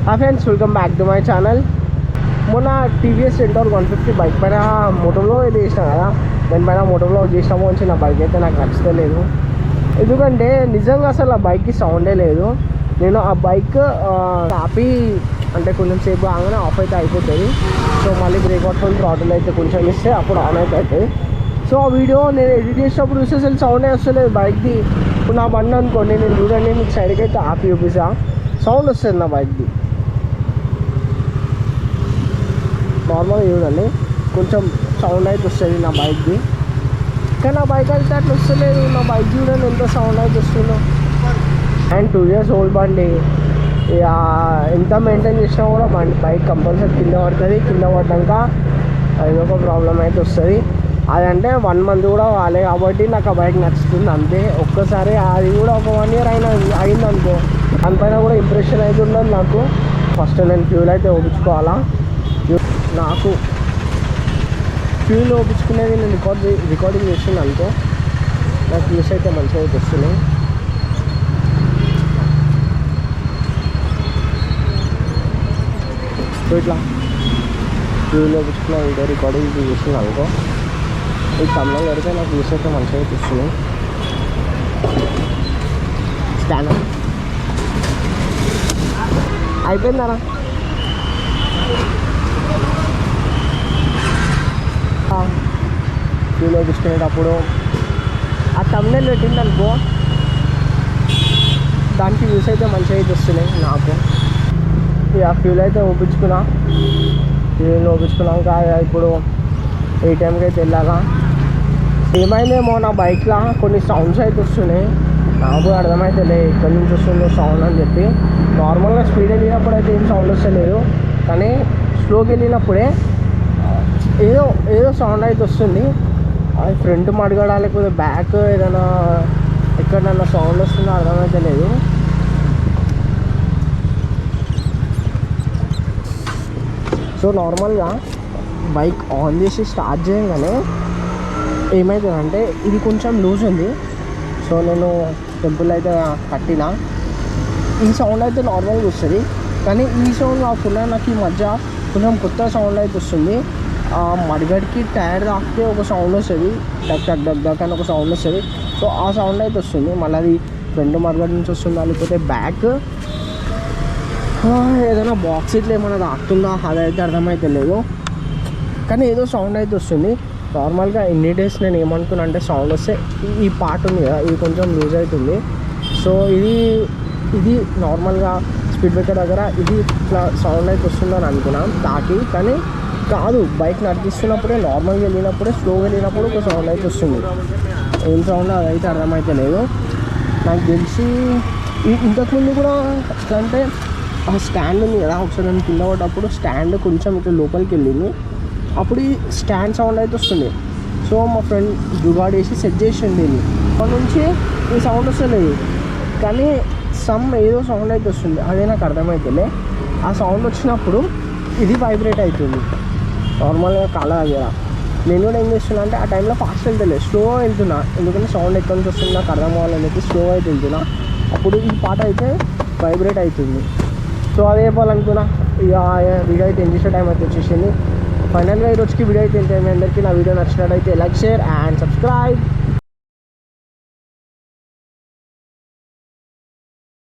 Friends welcome back to my channel. మొన్న TVS enter 150 bike పైన మోటోలో ఇది చేసిన కదా, దానిపైన మోటోలో చేసినాము వచ్చి నా బైక్ అయితే నాకు నచ్చలేదు. ఎందుకంటే నిజంగా అసలు ఆ బైక్కి సౌండే లేదు. నేను ఆ బైక్ ఆపి అంటే కొంచెం సేపు ఆగానే ఆఫ్ అయితే అయిపోతుంది. సో మళ్ళీ బ్రేక్ అవుట్ థ్రాటిల్ అయితే కొంచెం ఇస్తే అప్పుడు ఆన్ అయితే అవుతుంది. సో ఆ వీడియో నేను ఎడిట్ చేసినప్పుడు చూస్తే అసలు సౌండే వస్తలేదు బైక్ది. ఇప్పుడు నా బండి అనుకోండి, నేను చూడండి మీకు సైడ్కి అయితే ఆపి చూపిస్తా, సౌండ్ వస్తుంది నా బైక్ది. నార్మల్గా చూడండి కొంచెం సౌండ్ అయితే వస్తుంది నా బైక్ది, కానీ నా బైక్ అయితే అట్లా వస్తలేదు. నా బైక్ చూడండి ఎంత సౌండ్ అయితే వస్తుందో. అండ్ 2 years ఓల్డ్ బండి, ఎంత మెయింటైన్ చేసినా కూడా బైక్ కంపల్సరీ కింద పడుతుంది. కింద పడ్డాక అది ఒక ప్రాబ్లం అయితే వస్తుంది. అదంటే 1 month కూడా కాలే కాబట్టి నాకు ఆ బైక్ నచ్చుతుంది అంతే. ఒక్కసారి అది కూడా ఒక 1 year అయింది అనుకో, దానిపైన కూడా ఇంప్రెషన్ అయితే ఉండదు నాకు. ఫస్ట్ నేను ఫ్యూల్ అయితే ఓపించుకోవాలా. నాకు ఫ్యూల్ ఓపించుకునేది నేను రికార్డింగ్ చేస్తున్నాను అనుకో, నాకు వ్యూస్ అయితే మంచిగా అయితే వస్తున్నాయి. సో ఇట్లా ఫ్యూల్ ఓపించుకున్న వీడియో రికార్డింగ్ చేస్తున్నాను అనుకో, ఈ తమిళ కడితే నాకు వ్యూస్ అయితే మంచిగా అయితే వస్తున్నాయి. స్కానర్ అయిపోయిందరా. ఫ్యూల్ వేపించుకునేటప్పుడు ఆ తమ్నెల్ పెట్టింది అనుకో, దానికి వ్యూస్ అయితే మంచిగా అయితే వస్తున్నాయి నాకు. ఇక ఫ్యూల్ అయితే ఓపించుకున్నా. ఫ్యూల్ ఓపించుకున్నాక ఇప్పుడు ఏ టైంకి అయితే వెళ్ళాలా. ఏమైందేమో నా బైక్లో కొన్ని సౌండ్స్ అయితే వస్తున్నాయి, నాకు అర్థమైతే లే ఎక్కడి నుంచి వస్తుందో సౌండ్ అని చెప్పి. నార్మల్గా స్పీడ్ వెళ్ళినప్పుడు అయితే ఏం సౌండ్ వస్తలేదు, కానీ స్లోకి వెళ్ళినప్పుడే ఏదో సౌండ్ అయితే వస్తుంది. అది ఫ్రంట్ మడగడా లేకపోతే బ్యాక్ ఏదైనా ఎక్కడన్నా సౌండ్ వస్తుందో అర్థమైతే లేదు. సో నార్మల్గా బైక్ ఆన్ చేసి స్టార్ట్ చేయగానే ఏమవుతుందంటే ఇది కొంచెం లూజ్ ఉంది. సో నేను టెంపుల్ అయితే కట్టినా, ఈ సౌండ్ అయితే నార్మల్గా వస్తుంది. కానీ ఈ సౌండ్ కాకుండా నాకు ఈ మధ్య కొంచెం కొత్త సౌండ్ అయితే వస్తుంది. మడిగడికి టైర్ తాకితే ఒక సౌండ్ వస్తుంది, డక్ డక్ డక్ డక్ అని ఒక సౌండ్ వస్తుంది. సో ఆ సౌండ్ అయితే వస్తుంది. మళ్ళీ అది ఫ్రంట్ మడగడి నుంచి వస్తుందా లేకపోతే బ్యాక్ ఏదైనా బాక్స్ ఇట్లా ఏమైనా తాకుతుందా అదైతే అర్థమైతే లేదు, కానీ ఏదో సౌండ్ అయితే వస్తుంది. నార్మల్గా ఎన్ని డేస్ నేను ఏమనుకున్నా అంటే సౌండ్ వస్తే ఈ పార్ట్ ఉంది కదా, ఇది కొంచెం లూజ్ అవుతుంది. సో ఇది నార్మల్గా స్పీడ్ బ్రేకర్ దగ్గర ఇది ఇట్లా సౌండ్ అయితే వస్తుందని అనుకున్నాను తాకి, కానీ కాదు. బైక్ నడిపిస్తున్నప్పుడే నార్మల్గా వెళ్ళినప్పుడే స్లోగా వెళ్ళినప్పుడు ఒక సౌండ్ అయితే వస్తుంది. ఏం సౌండ్ అదైతే అర్థమైతే లేదు. నాకు తెలిసి ఇంతకుముందు కూడా ఎట్లా అంటే ఆ స్టాండ్ ఉంది కదా, ఒకసారి నేను కింద పడ్డప్పుడు స్టాండ్ కొంచెం ఇట్లా లోపలికి వెళ్ళింది, అప్పుడు ఈ స్టాండ్ సౌండ్ అయితే వస్తుంది. సో మా ఫ్రెండ్ జుగాడేసి సెట్ చేసింది దీన్ని, అప్పటి నుంచి ఈ సౌండ్ వస్తలేదు, కానీ ఏదో సౌండ్ అయితే వస్తుంది. అదే నాకు అర్థమైతేలే. ఆ సౌండ్ వచ్చినప్పుడు ఇది వైబ్రేట్ అవుతుంది నార్మల్గా కాళ్ళ దగ్గర. నేను కూడా ఏం చేస్తున్నా అంటే ఆ టైంలో ఫాస్ట్ వెళ్తలే, స్లోగా వెళ్తున్నా, ఎందుకంటే సౌండ్ ఎక్కడి నుంచి వస్తుంది నాకు అర్థం అవ్వాలని చెప్పి స్లోగా అయితే వెళ్తున్నా. అప్పుడు ఈ పాట అయితే వైబ్రేట్ అవుతుంది. సో అదే చెప్పాలనుకున్నా. ఇక వీడియో అయితే ఎండ్ చేసే టైం అయితే వచ్చేసింది. ఫైనల్గా ఈ రోజుకి వీడియో అయితే మీ అందరికీ నా వీడియో నచ్చినట్టయితే లైక్, షేర్ అండ్ సబ్స్క్రైబ్.